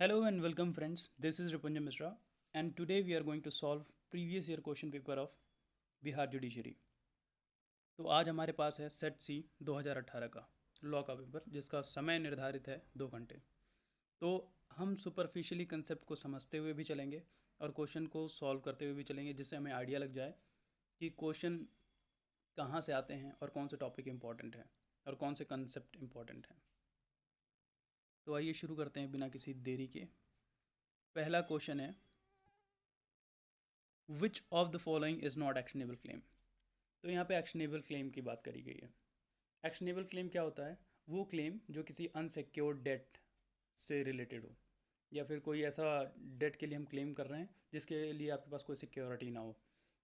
Hello and welcome friends. This is Ripunjay Misra and today we are going to solve previous year question paper of Bihar judiciary. तो आज हमारे पास है set सी 2018 का law का paper जिसका समय निर्धारित है 2 घंटे। तो हम सुपरफिशियली कंसेप्ट को समझते हुए भी चलेंगे और क्वेश्चन को सॉल्व करते हुए भी चलेंगे जिससे हमें आइडिया लग जाए कि क्वेश्चन कहाँ से आते हैं और कौन से टॉपिक इंपॉर्टेंट हैं और कौन से कंसेप्ट इंपॉर्टेंट हैं। तो आइए शुरू करते हैं बिना किसी देरी के। पहला क्वेश्चन है which of the following is not actionable claim. तो यहाँ पे एक्शनेबल क्लेम की बात करी गई है। एक्शनेबल क्लेम क्या होता है? वो क्लेम जो किसी अनसिक्योर्ड डेट से रिलेटेड हो या फिर कोई ऐसा डेट के लिए हम क्लेम कर रहे हैं जिसके लिए आपके पास कोई सिक्योरिटी ना हो।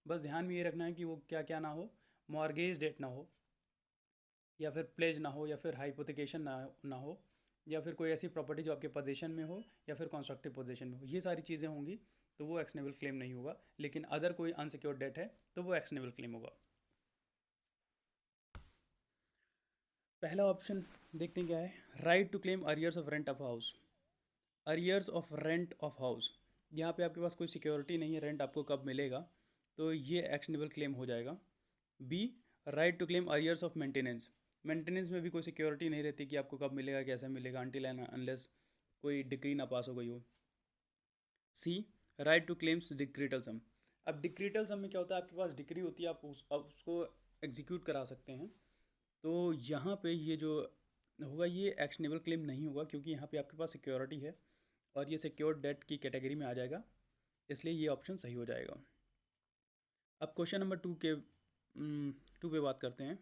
बस ध्यान में ये रखना है कि वो क्या क्या ना हो, मॉर्गेज डेट ना हो या फिर प्लेज ना हो या फिर हाइपोथिकेशन ना हो या फिर कोई ऐसी प्रॉपर्टी जो आपके पोजीशन में हो या फिर कंस्ट्रक्टिव पोजीशन में हो। ये सारी चीज़ें होंगी तो वो एक्शनेबल क्लेम नहीं होगा। लेकिन अदर कोई अनसिक्योर्ड डेट है तो वो एक्शनेबल क्लेम होगा। पहला ऑप्शन देखते हैं क्या है। Right to claim arrears of rent of house. Arrears of rent of house, यहाँ पे आपके पास कोई सिक्योरिटी नहीं है, रेंट आपको कब मिलेगा, तो ये एक्शनेबल क्लेम हो जाएगा। B, right to claim arrears of maintenance. Maintenance में भी कोई सिक्योरिटी नहीं रहती कि आपको कब मिलेगा, कैसे मिलेगा, अनटिल एंड अनलेस कोई डिग्री ना पास हो गई हो। सी, राइट टू क्लेम्स डिक्रीटल सम। अब डिक्रीटल सम में क्या होता है, आपके पास डिग्री होती है, आप उसको एग्जीक्यूट करा सकते हैं। तो यहाँ पे ये जो होगा ये एक्शनेबल क्लेम नहीं होगा क्योंकि यहाँ पे आपके पास सिक्योरिटी है और ये सिक्योर्ड डेट की कैटेगरी में आ जाएगा, इसलिए ये ऑप्शन सही हो जाएगा। अब क्वेश्चन नंबर टू पे बात करते हैं।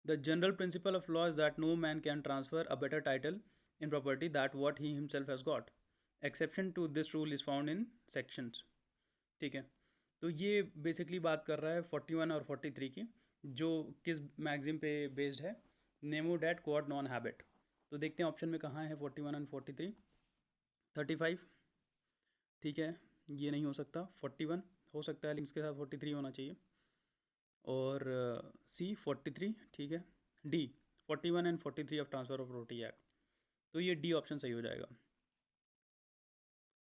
The general principle of law is that no man can transfer a better title in property that what he himself has got. Exception to this rule is found in sections. ठीक है, तो ये basically बात कर रहा है 41 और 43 की, जो किस मैगजीन पे बेस्ड है, नेमो डैट क्वाड नॉन हैबिट। तो देखते हैं ऑप्शन में कहाँ है 41 एंड 43। 35 ठीक है, ये नहीं हो सकता। 41 हो सकता है लेकिन इसके साथ 43 होना चाहिए। और सी 43 ठीक है। D 41 and 43 of Transfer of property Act, तो ये डी ऑप्शन सही हो जाएगा।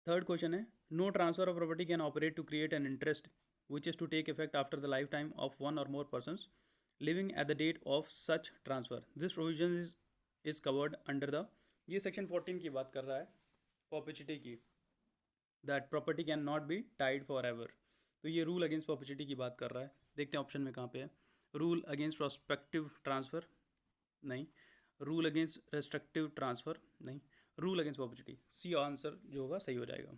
थर्ड क्वेश्चन है no transfer of property can operate to create an interest which is to take effect after the lifetime of one or more persons living at the date of such transfer. This provision is covered under the, ये section 14 की बात कर रहा है, perpetuity की, that property can not be tied for ever. तो ये rule against perpetuity की बात कर रहा है। देखते हैं ऑप्शन में कहाँ पे है। रूल अगेंस्ट प्रोस्पेक्टिव ट्रांसफ़र नहीं, रूल अगेंस्ट रेस्ट्रिक्टिव ट्रांसफ़र नहीं, rule against perpetuity. C answer जो होगा सही हो जाएगा।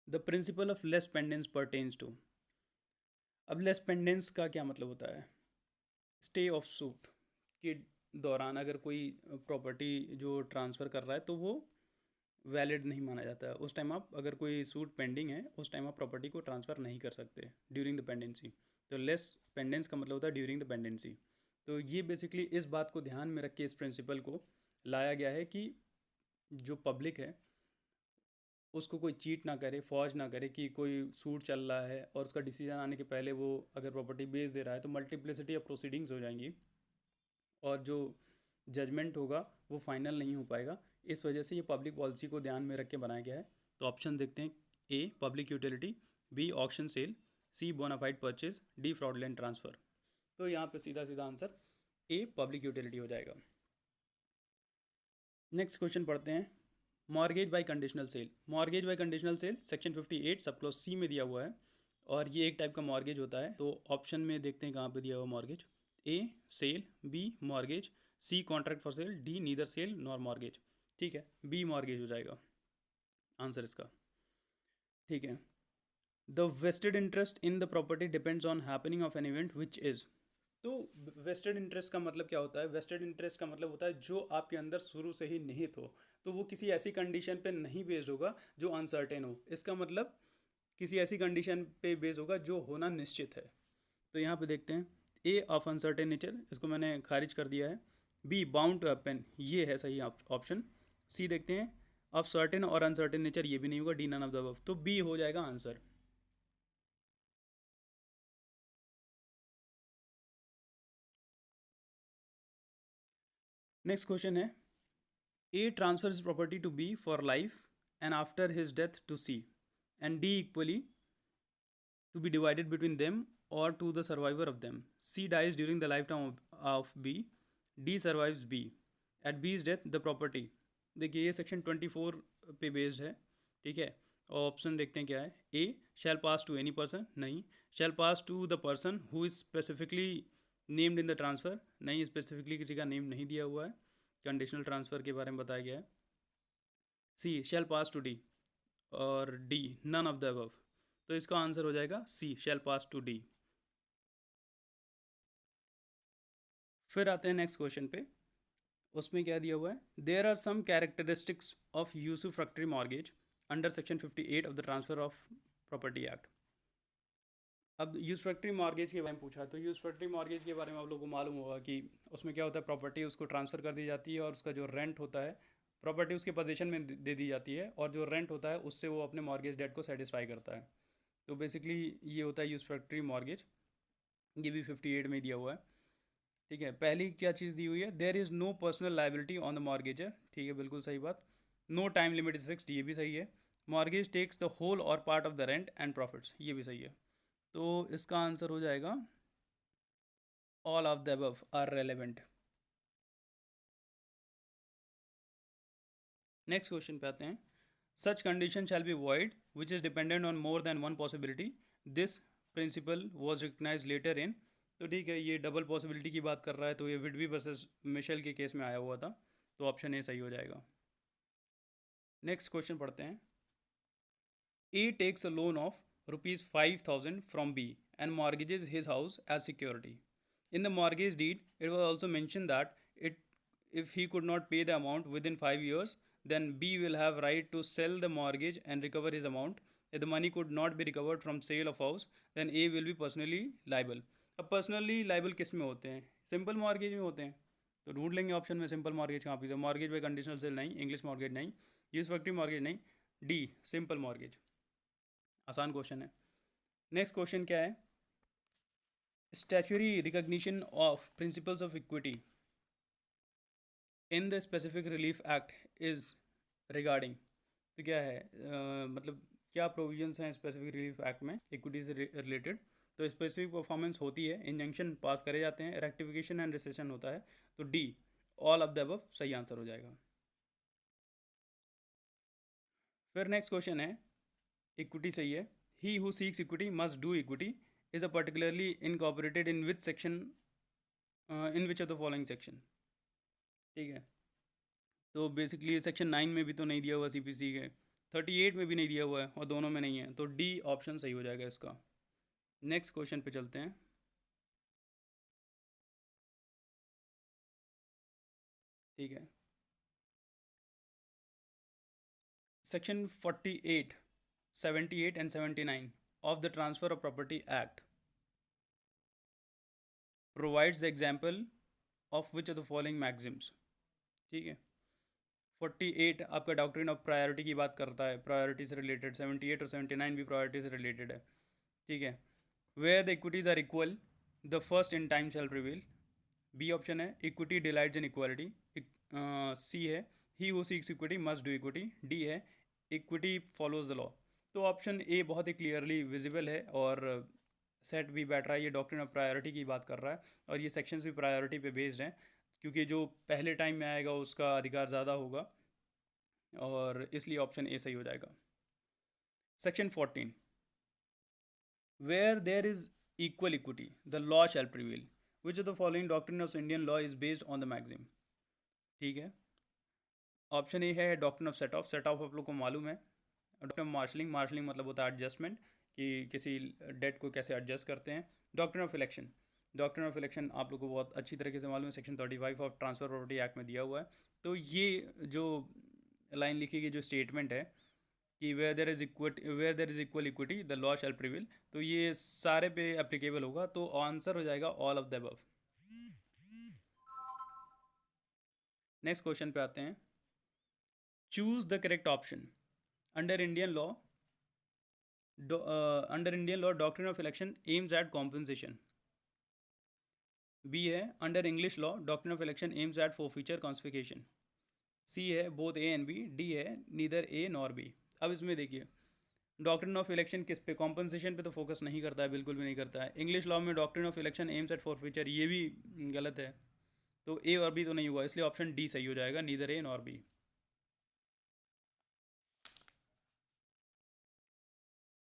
The principle of lis pendens pertains to. अब लेस पेंडेंस का क्या मतलब होता है? स्टे ऑफ सूट के दौरान अगर कोई प्रॉपर्टी जो ट्रांसफ़र कर रहा है तो वो वैलिड नहीं माना जाता है। उस टाइम आप, अगर कोई सूट पेंडिंग है उस टाइम आप प्रॉपर्टी को ट्रांसफ़र नहीं कर सकते ड्यूरिंग द पेंडेंसी। तो लेस पेंडेंस का मतलब होता है ड्यूरिंग द पेंडेंसी। तो ये बेसिकली इस बात को ध्यान में रख के इस प्रिंसिपल को लाया गया है कि जो पब्लिक है उसको कोई चीट ना करे, फौज ना करे कि कोई सूट चल रहा है और उसका डिसीजन आने के पहले वो अगर प्रॉपर्टी बेच दे रहा है तो मल्टीप्लिसिटी ऑफ प्रोसीडिंग्स हो जाएंगी और जो जजमेंट होगा वो फाइनल नहीं हो पाएगा। इस वजह से ये पब्लिक पॉलिसी को ध्यान में रख के बनाया गया है। तो ऑप्शन देखते हैं। A public utility, B auction sale, C bona fide purchase, D fraudulent transfer. तो यहाँ पे सीधा सीधा आंसर ए पब्लिक यूटिलिटी हो जाएगा। नेक्स्ट क्वेश्चन पढ़ते हैं। Mortgage bye conditional cell. Mortgage bye conditional cell section 58 sub clause C में दिया हुआ है और ये एक टाइप का मॉर्गेज होता है। तो ऑप्शन में देखते हैं कहाँ पे दिया हुआ mortgage. A sale, B mortgage, C contract for sale, D neither sale nor mortgage. ठीक है, बी मॉर्गेज हो जाएगा आंसर इसका। ठीक है, the vested interest in the property depends on happening of an event which is. तो vested interest का मतलब क्या होता है? वेस्टेड इंटरेस्ट का मतलब होता है जो आपके अंदर शुरू से ही निहित हो, तो वो किसी ऐसी कंडीशन पे नहीं बेस्ड होगा जो अनसर्टेन हो। इसका मतलब किसी ऐसी कंडीशन पे बेस्ड होगा जो होना निश्चित है। तो यहाँ पे देखते हैं। ए ऑफ अनसर्टेन नेचर, इसको मैंने खारिज कर दिया है। बी बाउंड टू हैपन, ये है सही ऑप्शन। सी देखते हैं। ऑफ सर्टेन और अनसर्टेन नेचर, ये भी नहीं होगा। D none of the above, तो बी हो जाएगा आंसर। नेक्स्ट क्वेश्चन है, A transfers property to B for life and after his death to C, and D equally to be divided between them or to the survivor of them. C dies during the lifetime of B. D survives B. At B's death the property. देखिए ये section 24 पे based है, ठीक है। और option देखते हैं क्या है। A shall pass to any person, नहीं। Shall pass to the person who is specifically named in the transfer, नहीं, स्पेसिफिकली किसी का नेम नहीं दिया हुआ है, कंडीशनल ट्रांसफ़र के बारे में बताया गया है। C shall pass to D, और D none of the above. तो इसका आंसर हो जाएगा सी शैल पास टू डी। फिर आते हैं नेक्स्ट क्वेश्चन पे, उसमें क्या दिया हुआ है, there are some characteristics of usufructuary mortgage under section 58 of the transfer of property act. अब यूसुफ्रक्टरी मॉर्गेज के बारे में पूछा, तो यूसुफ्रक्टरी मॉर्गेज के बारे में आप लोगों को मालूम होगा कि उसमें क्या होता है, प्रॉपर्टी उसको ट्रांसफ़र कर दी जाती है और उसका जो रेंट होता है, प्रॉपर्टी उसके पोजीशन में दे दी जाती है और जो रेंट होता है उससे वो अपने मॉर्गेज डेट को सेटिस्फाई करता है। तो बेसिकली ये होता है यूसुफ्रक्टरी मॉर्गेज, ये भी 58 में दिया हुआ है, ठीक है। पहली क्या चीज़ दी हुई है, there is no personal liability on the mortgagor, ठीक है, बिल्कुल सही बात। No time limit is fixed, ये भी सही है। मॉर्गेज टेक्स द होल और part of the rent and profits, ये भी सही है। तो इसका आंसर हो जाएगा all of the above are relevant. Next question पे आते हैं, such condition shall be void which is dependent on more than one possibility, this principle was recognise later in. तो ठीक है, ये डबल पॉसिबिलिटी की बात कर रहा है, तो ये विडवी वर्सेस मिशेल के केस में आया हुआ था, तो ऑप्शन ए सही हो जाएगा। नेक्स्ट क्वेश्चन पढ़ते हैं, A takes a loan of ₹5,000 from B and mortgages his house as security. In the mortgage deed, it was also mentioned that it, if he could not pay the amount within 5 years, then B will have right to sell the mortgage and recover his amount. If the money could not be recovered from sale of house, then A will be personally liable. अब personally liable किस में होते हैं, simple mortgage में होते हैं, तो ढूंढ लेंगे ऑप्शन में सिंपल मॉर्गेज कहाँ पे, मॉर्गेज बाय कंडीशनल सेल नहीं, इंग्लिश मॉर्गेज नहीं, यूसुफ्रक्टरी मॉर्गेज नहीं, डी सिंपल मॉर्गेज। आसान क्वेश्चन है। नेक्स्ट क्वेश्चन क्या है, statutory recognition of principles of equity in the specific relief act is regarding। तो क्या है, मतलब क्या प्रोविजंस हैं स्पेसिफिक रिलीफ एक्ट में इक्विटी से रिलेटेड। तो स्पेसिफिक परफॉर्मेंस होती है, इंजंक्शन पास करे जाते हैं, रेक्टिफिकेशन एंड रिसेशन होता है, तो D all of the above सही आंसर हो जाएगा। फिर नेक्स्ट क्वेश्चन है, इक्विटी सही है, he who seeks equity must do equity is a particularly incorporated in which section, in which of the following section, ठीक है। तो बेसिकली सेक्शन 9 में भी तो नहीं दिया हुआ सीपीसी के, 38 में भी नहीं दिया हुआ है और दोनों में नहीं है, तो डी ऑप्शन सही हो जाएगा इसका। नेक्स्ट क्वेश्चन पे चलते हैं, ठीक है। Section 48, 78 and 79 of the transfer of property act provides the example of which of the following Maxim's, ठीक है। 48 आपका डॉक्ट्रिन ऑफ प्रायोरिटी की बात करता है, प्रायोरिटी से रिलेटेड, 78 और 79 भी प्रायोरिटी से रिलेटेड है, ठीक है। Where the equities are equal the first in time shall prevail, B option है equity delights in equality, C है he who seeks equity must do equity, D है इक्विटी फॉलोज द लॉ। तो option A बहुत ही clearly visible है और set भी बैठ रहा है, ये डॉक्ट्रिन ऑफ प्रायोरिटी की बात कर रहा है और ये सेक्शंस भी प्रायोरिटी पे बेस्ड हैं, क्योंकि जो पहले टाइम में आएगा उसका अधिकार ज़्यादा होगा और इसलिए ऑप्शन ए सही हो जाएगा। Section 14, where there is equal equity the law shall prevail, which of the following doctrine of Indian law is based on the maxim, ठीक है। ऑप्शन ए है doctrine of set off, set off आप लोग को मालूम है। Doctrine of marshalling, marshalling मतलब होता है एडजस्टमेंट, कि किसी डेट को कैसे एडजस्ट करते हैं। Doctrine of election, doctrine of election आप लोग को बहुत अच्छी तरीके से मालूम है, section 35 of transfer property act में दिया हुआ है। तो ये जो लाइन लिखी गई, जो स्टेटमेंट है कि where there is equal equity the law shall prevail, तो ये सारे पे एप्लीकेबल होगा, तो आंसर हो जाएगा all of the above. Next question पे आते हैं, choose the correct option under Indian law, under Indian law doctrine of election aims at compensation, B है under English law doctrine of election aims at forfeiture confiscation. C है both A and B. D है neither A nor B. अब इसमें देखिए, doctrine of election किस पे, compensation पे तो फोकस नहीं करता है, बिल्कुल भी नहीं करता है। इंग्लिश लॉ में doctrine of election aims at forfeiture, ये भी गलत है। तो ए और बी तो नहीं हुआ, इसलिए ऑप्शन डी सही हो जाएगा, neither A nor B.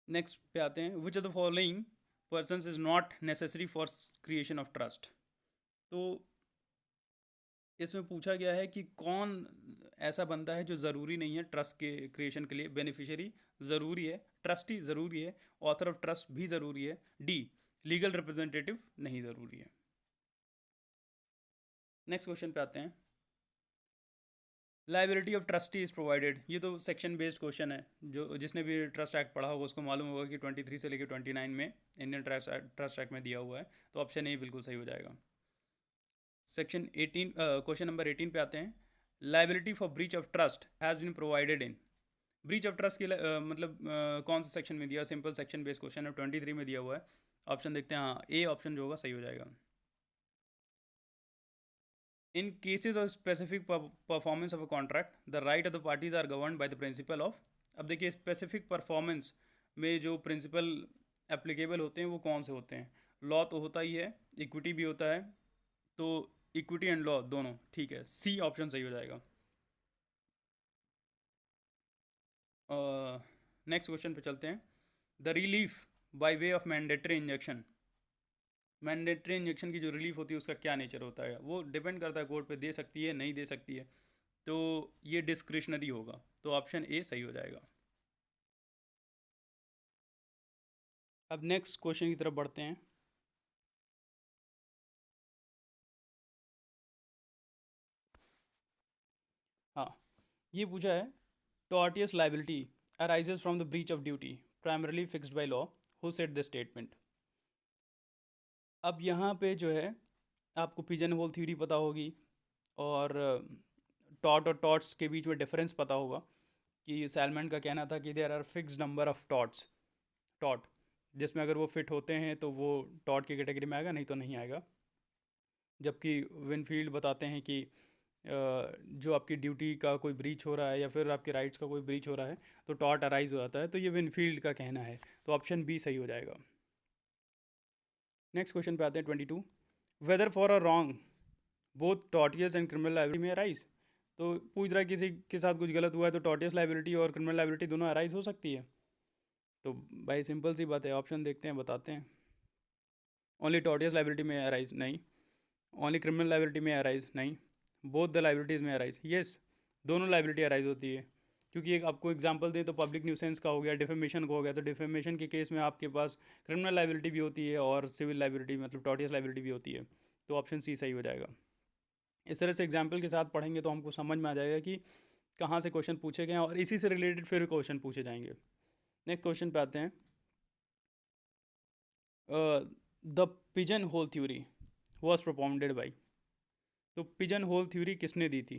Next पे आते हैं, which of the following person is not necessary for creation of trust. तो इसमें पूछा गया है कि कौन ऐसा बनता है जो ज़रूरी नहीं है ट्रस्ट के क्रिएशन के लिए। बेनिफिशियरी ज़रूरी है, ट्रस्टी ज़रूरी है, ऑथर ऑफ ट्रस्ट भी ज़रूरी है, डी लीगल रिप्रेजेंटेटिव नहीं ज़रूरी है। नेक्स्ट क्वेश्चन पे आते हैं, liability of trustee is provided. ये तो सेक्शन बेस्ड क्वेश्चन है, जो जिसने भी ट्रस्ट एक्ट पढ़ा होगा उसको मालूम होगा कि 23 से लेकर 29 में इंडियन ट्रस्ट एक्ट में दिया हुआ है। तो ऑप्शन ए बिल्कुल सही हो जाएगा। सेक्शन 18, क्वेश्चन नंबर 18 पे आते हैं, liability for breach of trust has been provided in. Breach of trust के मतलब कौन सा सेक्शन में दिया, सिंपल सेक्शन बेस्ड क्वेश्चन है, 23 में दिया हुआ है। ऑप्शन देखते हैं, हाँ ए ऑप्शन जो होगा सही हो जाएगा। In cases of specific performance of a contract the right of the parties are govern by the principle of. अब देखिए, स्पेसिफिक परफॉर्मेंस में जो प्रिंसिपल एप्लीकेबल होते हैं वो कौन से होते हैं। लॉ तो होता ही है, इक्विटी भी होता है, तो इक्विटी एंड लॉ दोनों ठीक है, सी ऑप्शन सही हो जाएगा। नेक्स्ट क्वेश्चन पे चलते हैं, the relief by way of mandatory injection. Mandatory injection की जो रिलीफ होती है उसका क्या नेचर होता है, वो डिपेंड करता है कोर्ट पे दे सकती है नहीं दे सकती है, तो ये डिस्क्रिशनरी होगा, तो ऑप्शन ए सही हो जाएगा। अब नेक्स्ट क्वेश्चन की तरफ बढ़ते हैं। हाँ, ये पूछा है, tortious liability arises from the breach of duty primarily fixed by law, who said the statement. अब यहाँ पे जो है आपको पिजन होल थ्योरी पता होगी, और टॉट और टॉट्स के बीच में डिफरेंस पता होगा कि सैलमन का कहना था कि there are fixed number of torts, टॉट जिसमें अगर वो फिट होते हैं तो वो टॉट की कैटेगरी में आएगा, नहीं तो नहीं आएगा। जबकि विनफील्ड बताते हैं कि जो आपकी ड्यूटी का कोई ब्रीच हो रहा है या फिर आपके राइट्स का कोई ब्रीच हो रहा है तो टॉट अराइज हो जाता है, तो ये विनफील्ड का कहना है, तो ऑप्शन बी सही हो जाएगा। नेक्स्ट क्वेश्चन पे आते हैं 22, whether for a wrong both tortious and criminal liability में अराइज। तो पूछ रहा है किसी के साथ कुछ गलत हुआ है तो टॉर्टियस लाइबिलिटी और क्रिमिनल लाइबिलिटी दोनों अराइज हो सकती है। तो भाई सिंपल सी बात है, ऑप्शन देखते हैं, बताते हैं। ओनली टॉर्टियस लाइबिलिटी में अराइज नहीं, ओनली क्रिमिनल लाइबिलिटी में अराइज नहीं, बोथ द लाइबिलिटीज़ में अराइज यस, दोनों लाइबिलिटी अराइज होती है। क्योंकि एक आपको एग्जांपल दे तो पब्लिक न्यूसेंस का हो गया, डिफेमेशन का हो गया, तो डिफेमेशन के केस में आपके पास क्रिमिनल लाइबिलिटी भी होती है और सिविल लाइबिलिटी मतलब टॉर्टियस लाइबिलिटी भी होती है, तो ऑप्शन सी सही हो जाएगा। इस तरह से एग्जाम्पल के साथ पढ़ेंगे तो हमको समझ में आ जाएगा कि कहाँ से क्वेश्चन पूछे गए हैं और इसी से रिलेटेड फिर क्वेश्चन पूछे जाएंगे। नेक्स्ट क्वेश्चन पे आते हैं, the pigeon whole theory was propounded by. तो पिजन होल थ्योरी किसने दी थी,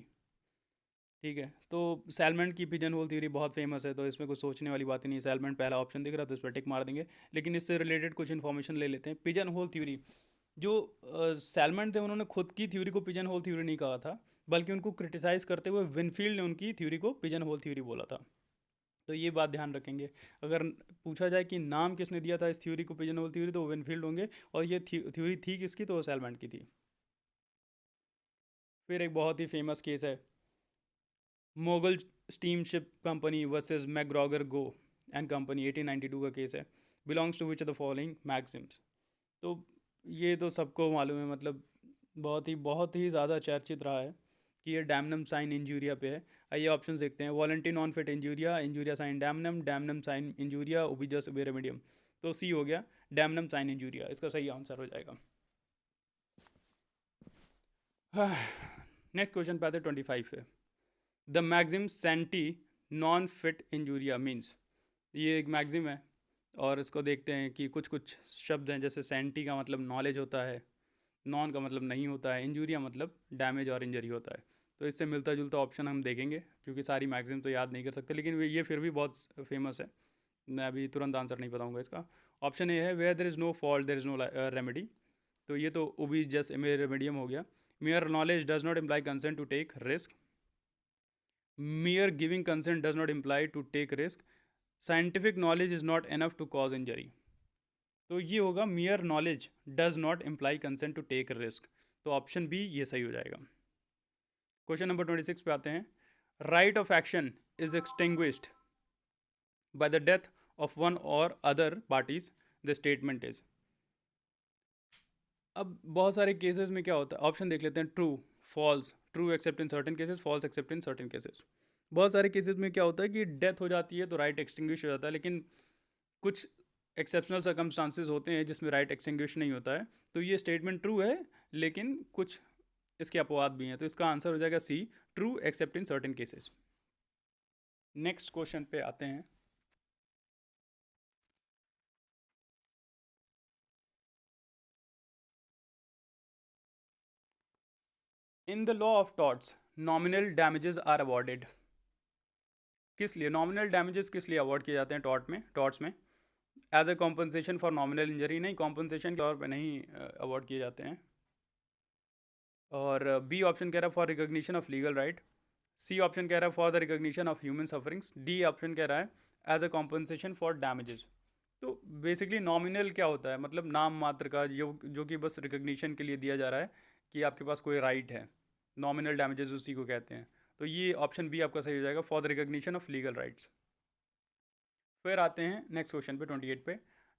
ठीक है। तो सैलमन की पिजन होल थ्योरी बहुत फेमस है, तो इसमें कुछ सोचने वाली बात ही नहीं है। सैलमन पहला ऑप्शन दिख रहा है तो इस पर टिक मार देंगे, लेकिन इससे रिलेटेड कुछ इन्फॉर्मेशन ले लेते हैं। पिजन होल थ्योरी, जो सैलमन थे उन्होंने खुद की थ्योरी को पिजन होल थ्योरी नहीं कहा था, बल्कि उनको क्रिटिसाइज़ करते हुए विनफील्ड ने उनकी थ्योरी को पिजन होल थ्योरी बोला था। तो ये बात ध्यान रखेंगे, अगर पूछा जाए कि नाम किसने दिया था इस थ्योरी को पिजन होल थ्योरी, तो वो विनफील्ड होंगे, और ये थ्योरी थी किसकी, तो वो सैलमन की थी। फिर एक बहुत ही फेमस केस है, Mogul Steamship Company versus McGregor Gow and Company, 1892 का केस है। Belongs to which of the following maxims. तो ये तो सबको मालूम है, मतलब बहुत ही ज़्यादा चर्चित रहा है कि ये डैमनम साइन इंजूरिया पे है। आइए ऑप्शन देखते हैं, volenti non fit injuria, injuria sine damnum, damnum sine injuria, ubi jus remedium. तो सी हो गया, डैमनम साइन इंजूरिया इसका सही आंसर हो जाएगा। नेक्स्ट क्वेश्चन पे आते हैं 25 पे, द मैक्सिम सेंटी नॉन फिट इंजूरिया मीन्स। ये एक मैक्सिम है और इसको देखते हैं कि कुछ कुछ शब्द हैं, जैसे सेंटी का मतलब नॉलेज होता है, नॉन का मतलब नहीं होता है, इंजूरिया मतलब डैमेज और इंजरी होता है। तो इससे मिलता जुलता ऑप्शन हम देखेंगे, क्योंकि सारी मैक्सिम तो याद नहीं कर सकते, लेकिन ये फिर भी बहुत फेमस है। मैं अभी तुरंत आंसर नहीं बताऊंगा इसका। ऑप्शन ए है, where there is no fault there is no remedy. तो ये तो ओबी जस्ट मेरे मीडियम हो गया। Mere knowledge does not imply consent to take risk. Mere giving consent does not imply to take risk. Scientific knowledge is not enough to cause injury. तो ये होगा mere knowledge does not imply consent to take risk. तो option B ये सही हो जाएगा। Question number 26 पे आते हैं। Right of action is extinguished by the death of one or other parties the statement is. अब बहुत सारे केसेस में क्या होता है, ऑप्शन देख लेते हैं। True, false, true except in certain cases, false except in certain cases. बहुत सारे केसेस में क्या होता है कि डेथ हो जाती है तो राइट एक्सटिंग्विश हो जाता है, लेकिन कुछ एक्सेप्शनल सर्कमस्टांसेस होते हैं जिसमें राइट एक्सटिंग्विश नहीं होता है। तो ये स्टेटमेंट ट्रू है, लेकिन कुछ इसके अपवाद भी हैं। तो इसका आंसर हो जाएगा C, true except in certain cases. Next question पे आते हैं। In the law of torts nominal damages are awarded. किस लिए नॉमिनल डैमेजेस किस लिए अवॉर्ड किए जाते हैं टॉर्ट्स में? As a compensation for nominal injury, नहीं, कॉम्पनसेशन के तौर पे नहीं अवॉर्ड किए जाते हैं। और बी ऑप्शन कह रहा है for recognition of legal right. C option कह रहा है for the recognition of human sufferings. D option कह रहा है as a compensation for damages. तो बेसिकली नॉमिनल क्या होता है, मतलब नाम मात्र का, जो कि बस रिकॉग्निशन के लिए दिया जा रहा है कि आपके पास कोई राइट है। नॉमिनल डैमेजेस उसी को कहते हैं। तो ये ऑप्शन बी आपका सही हो जाएगा, for the recognition of legal rights. फिर आते हैं नेक्स्ट क्वेश्चन पे 28 पे।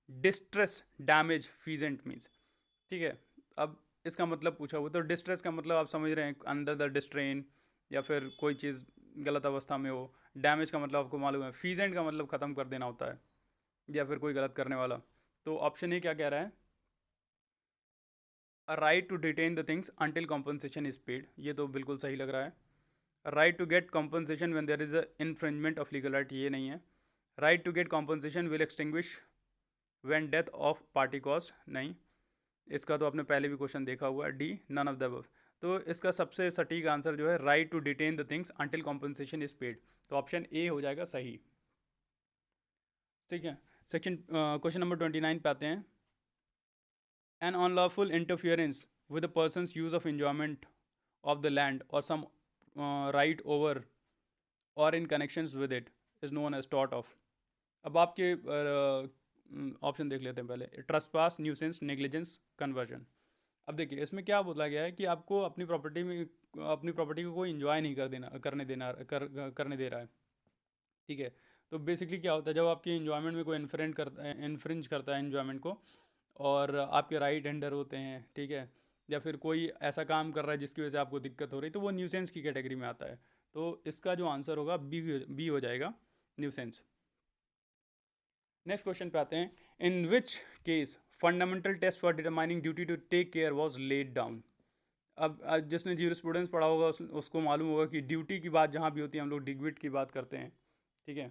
डिस्ट्रेस डैमेज फीजेंट मीन्स, ठीक है। अब इसका मतलब पूछा हुआ, तो डिस्ट्रेस का मतलब आप समझ रहे हैं अंडर द डिस्ट्रेन, या फिर कोई चीज़ गलत अवस्था में हो। डैमेज का मतलब आपको मालूम है, फीजेंट का मतलब ख़त्म कर देना होता है, या फिर कोई गलत करने वाला। तो ऑप्शन ए क्या कह रहा है, a right to detain the things until compensation is paid. ये तो बिल्कुल सही लग रहा है। Right to get compensation when there is a infringement of legal right, ये नहीं है। Right to get compensation will extinguish when death of party cost, नहीं। इसका तो आपने पहले भी क्वेश्चन देखा हुआ है, D none of the above. तो इसका सबसे सटीक आंसर जो है right to detain the things until compensation is paid. तो ऑप्शन ए हो जाएगा सही, ठीक है। सेक्शन क्वेश्चन नंबर 29 पे आते हैं। An unlawful interference with a person's use of enjoyment of the land or some right over or in connections with it is known as tort of। अब आपके ऑप्शन देख लेते हैं पहले। ट्रस्पास, न्यूसेंस, नेग्लिजेंस, कन्वर्जन। अब देखिए इसमें क्या बोला गया है कि आपको अपनी प्रॉपर्टी को कोई इंजॉय नहीं करने दे रहा है, ठीक है। तो बेसिकली क्या होता है, जब आपकी इन्जॉयमेंट में कोई इन्फ्रिंज करता है इन्जॉयमेंट को, और आपके राइट एंडर होते हैं, ठीक है, या फिर कोई ऐसा काम कर रहा है जिसकी वजह से आपको दिक्कत हो रही, तो वो न्यूसेंस की कैटेगरी में आता है। तो इसका जो आंसर होगा बी हो जाएगा, न्यूसेंस। नेक्स्ट क्वेश्चन पे आते हैं। In which case fundamental test for determining duty to take care was laid down. अब जिसने ज्यूरिस्प्रूडेंस पढ़ा होगा उसको मालूम होगा कि ड्यूटी की बात जहाँ भी होती है हम लोग डिग्विट की बात करते हैं, ठीक है।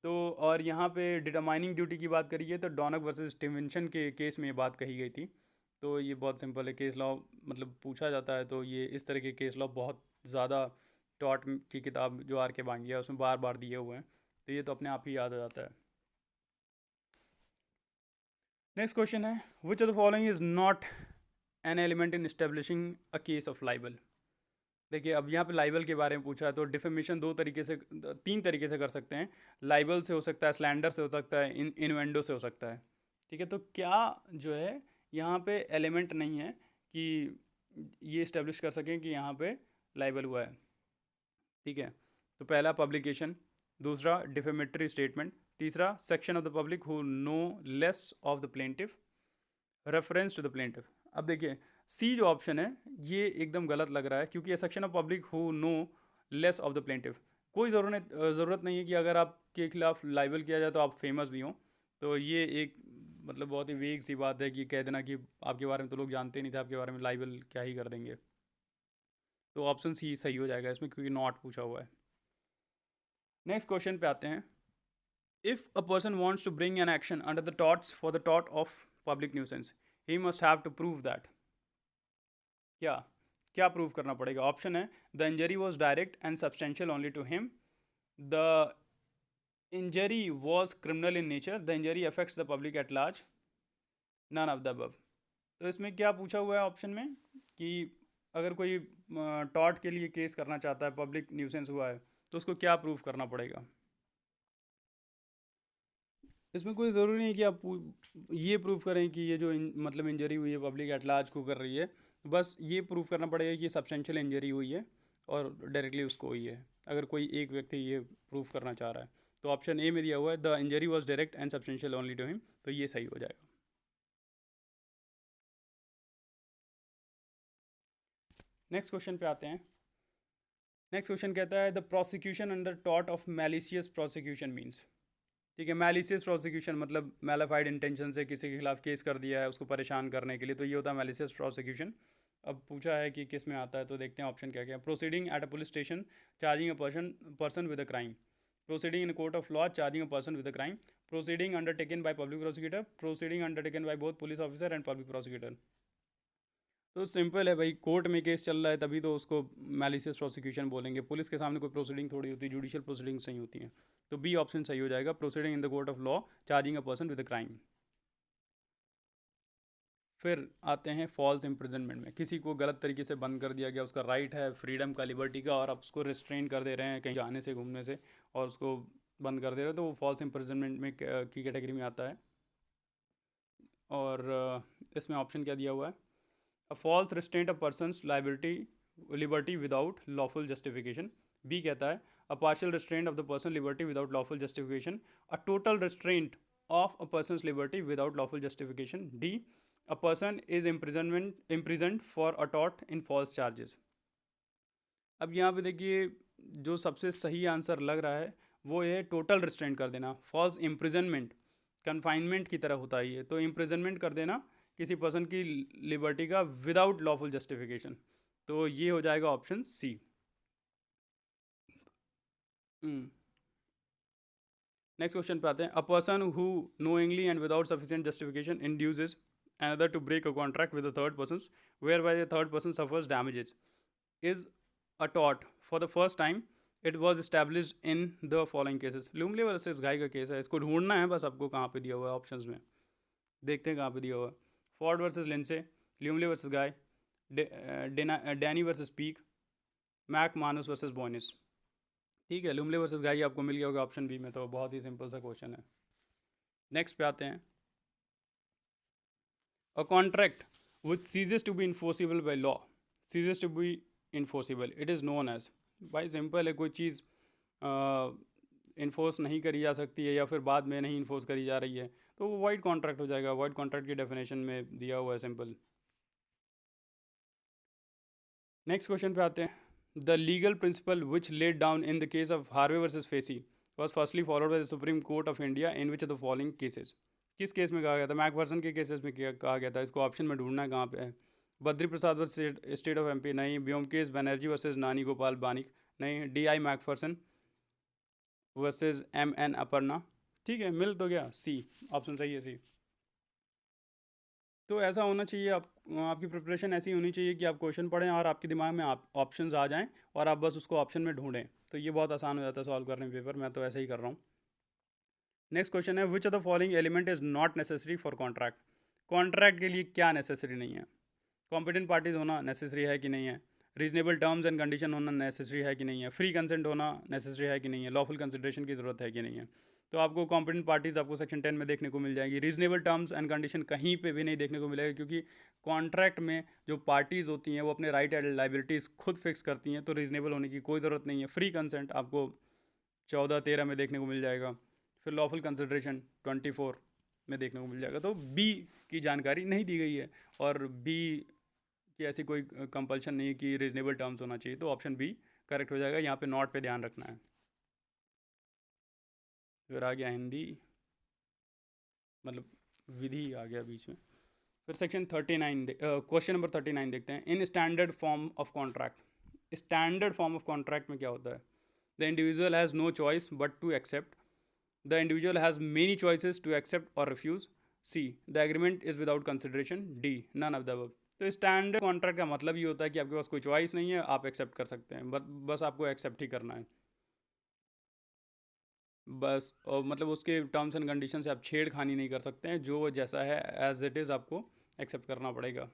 तो और यहाँ पे डिटरमाइनिंग ड्यूटी की बात करिए तो डॉनक वर्सेस स्टीवेंसन के केस में ये बात कही गई थी। तो ये बहुत सिंपल है, केस लॉ मतलब पूछा जाता है तो ये इस तरह के केस लॉ बहुत ज़्यादा टॉट की किताब जो आर के बांगी है उसमें बार बार दिए हुए हैं, तो ये तो अपने आप ही याद हो जाता है। नेक्स्ट क्वेश्चन है, which of the following is not an element in establishing a case of liable. देखिए अब यहाँ पे लाइबल के बारे में पूछा है, तो डिफेमेशन तीन तरीके से कर सकते हैं। लाइबल से हो सकता है, स्लैंडर से हो सकता है, इनवेंडो से हो सकता है, ठीक है। तो क्या जो है यहाँ पे एलिमेंट नहीं है कि ये इस्टेब्लिश कर सकें कि यहाँ पे लाइबल हुआ है, ठीक है। तो पहला पब्लिकेशन, दूसरा डिफेमेटरी स्टेटमेंट, तीसरा section of the public who know less of the plaintiff, reference to the plaintiff. अब देखिए सी जो ऑप्शन है ये एकदम गलत लग रहा है, क्योंकि ये section of public who know less of the plaintiff. कोई ज़रूरत नहीं है कि अगर आपके खिलाफ लाइबल किया जाए तो आप फेमस भी हों। तो ये एक मतलब बहुत ही वेग सी बात है कि कह देना कि आपके बारे में तो लोग जानते नहीं थे, आपके बारे में लाइबल क्या ही कर देंगे। तो ऑप्शन सी सही हो जाएगा इसमें, क्योंकि नॉट पूछा हुआ है। नेक्स्ट क्वेश्चन पे आते हैं। If a person wants to bring an action under the torts for the tort of public nuisance, he must have to prove that. क्या क्या प्रूव करना पड़ेगा? ऑप्शन है the injury was direct and substantial only to him, the injury was criminal in nature, the injury affects the public at large, none of the above. तो इसमें क्या पूछा हुआ है ऑप्शन में कि अगर कोई टॉर्ट के लिए केस करना चाहता है, पब्लिक न्यूसेंस हुआ है, तो उसको क्या प्रूफ करना पड़ेगा। इसमें कोई ज़रूरी नहीं कि आप ये प्रूफ करें कि ये जो मतलब इंजरी हुई है पब्लिक एट लार्ज को कर रही है, बस ये प्रूफ करना पड़ेगा कि सब्सटेंशियल इंजरी हुई है और डायरेक्टली उसको हुई है। अगर कोई एक व्यक्ति ये प्रूफ करना चाह रहा है तो ऑप्शन ए में दिया हुआ है the injury was direct and substantial only to him, तो ये सही हो जाएगा। नेक्स्ट क्वेश्चन पे आते हैं। नेक्स्ट क्वेश्चन कहता है the prosecution under tort of malicious prosecution means. ठीक है, मैलिशियस प्रोसिक्यूशन मतलब मैलाफाइड इंटेंशन से किसी के खिलाफ केस कर दिया है उसको परेशान करने के लिए, तो ये होता है मैलिशियस प्रोसिक्यूशन। अब पूछा है कि किस में आता है, तो देखते हैं ऑप्शन क्या क्या। Proceeding at a police station charging a person with a crime, proceeding in court of law charging a person with a crime, proceeding undertaken by public prosecutor, proceeding undertaken by both police officer and public prosecutor. तो simple है भाई, court में case चल रहा है तभी तो उसको मैलिशियस प्रोसिक्यूशन बोलेंगे। पुलिस के सामने कोई प्रोसीडिंग थोड़ी होती है, जुडिशियल प्रोसीडिंग्स नहीं होती हैं। तो बी ऑप्शन सही हो जाएगा, proceeding in the court of law charging a person with a crime. फिर आते हैं फॉल्स इम्प्रिजनमेंट में, किसी को गलत तरीके से बंद कर दिया गया, उसका राइट है फ्रीडम का, लिबर्टी का, और आप उसको रिस्ट्रेन कर दे रहे हैं कहीं जाने से घूमने से और उसको बंद कर दे रहे हैं, तो वो फॉल्स इम्प्रिजनमेंट में की कैटेगरी में आता है। और इसमें ऑप्शन क्या दिया हुआ है, a false restraint a person's liability liberty without lawful justification. B कहता है a partial restraint of the person liberty without lawful justification, a total restraint of a person's liberty without lawful justification. D a person is imprisoned for a tort in false charges. अब यहाँ पे देखिए जो सबसे सही answer लग रहा है वो है टोटल रिस्ट्रेंट कर देना। फॉल्स इम्प्रिजनमेंट कन्फाइनमेंट की तरह होता है ये, तो इम्प्रिजनमेंट कर देना किसी पर्सन की लिबर्टी का विदाउट लॉफुल जस्टिफिकेशन, तो ये हो जाएगा ऑप्शन सी। नेक्स्ट क्वेश्चन पे आते हैं। A person who knowingly and without sufficient justification induces another to break a contract with a third person whereby the third person suffers damages is a tort for the first time it was established in the following cases। Lumley versus Gye का case है, इसको ढूंढना है बस आपको कहाँ पे दिया हुआ है ऑप्शंस में, देखते हैं कहाँ पे दिया हुआ है। फोर्ड वर्सेस लिंसे, ल्यूमले वर्सेस गाय, डैनी वर्सेस पीक, मैक मानुस वर्सेस बॉनिस। ठीक है, लूमले वर्सेस गाय आपको मिल गया होगा ऑप्शन बी में, तो बहुत ही सिंपल सा क्वेश्चन है। नेक्स्ट पे आते हैं। A contract which ceases to be enforceable by law ceases to be enforceable, it is known as। भाई सिंपल है, कोई चीज़ इन्फोर्स नहीं करी जा सकती है या फिर बाद में नहीं इन्फोर्स करी जा रही है तो वो वाइड कॉन्ट्रैक्ट हो जाएगा। वाइड कॉन्ट्रैक्ट की डेफिनेशन में दिया हुआ है, सिंपल। नेक्स्ट क्वेश्चन पे आते हैं। The legal principal which laid down in the case of Harvey versus facie was firstly followed by the supreme court of India in which the following cases. किस case में कहा गया था, Macpherson के cases में कहा गया था, इसको ऑप्शन में ढूंढना है कहाँ पे है। Badri Prasad versus State of MP नहीं, ब्योमकेश बनर्जी वर्सेस नानी गोपाल बानिक नहीं, D I MacPherson versus M N Aparna. ठीक है, मिल तो गया, सी ऑप्शन सही है, सी। तो ऐसा होना चाहिए, आपकी प्रिपरेशन ऐसी होनी चाहिए कि आप क्वेश्चन पढ़ें और आपके दिमाग में आप ऑप्शंस आ जाएं और आप बस उसको ऑप्शन में ढूंढें, तो ये बहुत आसान हो जाता है सॉल्व करने में पेपर। मैं तो ऐसे ही कर रहा हूँ। नेक्स्ट क्वेश्चन है which of the following element is not necessary for contract. Contract के लिए क्या नेसेसरी नहीं है। कॉम्पिटेंट पार्टीज होना नेसेसरी है कि नहीं है, रीजनेबल टर्म्स एंड कंडीशन होना नेसेसरी है कि नहीं है, फ्री कंसेंट होना नेसेसरी है कि नहीं है, लॉफुल कंसिडरेशन की ज़रूरत है कि नहीं है। तो आपको कॉम्पिटेंट पार्टीज आपको सेक्शन 10 में देखने को मिल जाएगी। रीजनेबल टर्म्स एंड कंडीशन कहीं पे भी नहीं देखने को मिलेगा, क्योंकि कॉन्ट्रैक्ट में जो पार्टीज़ होती हैं वो अपने राइट एंड लाइबिलिटीज़ खुद फिक्स करती हैं, तो रीजनेबल होने की कोई ज़रूरत नहीं है। फ्री कंसेंट आपको 14-13 में देखने को मिल जाएगा, फिर लॉफुल कंसिडरेशन 24 में देखने को मिल जाएगा। तो बी की जानकारी नहीं दी गई है और बी कि ऐसी कोई कंपल्शन नहीं है कि रीजनेबल टर्म्स होना चाहिए, तो ऑप्शन बी करेक्ट हो जाएगा। यहाँ पे नॉट पे ध्यान रखना है। फिर आ गया हिंदी, मतलब विधि आ गया बीच में। फिर सेक्शन 39 क्वेश्चन नंबर 39 देखते हैं। In standard form of contract, standard form of contract में क्या होता है। The individual has no choice but to accept, the individual has many choices to accept or refuse, C the agreement is without consideration, D none of the above. तो standard contract का मतलब ये होता है कि आपके पास कोई चॉइस नहीं है, आप एक्सेप्ट कर सकते हैं, बस आपको एक्सेप्ट ही करना है बस। और मतलब उसके टर्म्स एंड कंडीशन से आप छेड़खानी नहीं कर सकते हैं, जो जैसा है एज इट इज़ आपको एक्सेप्ट करना पड़ेगा।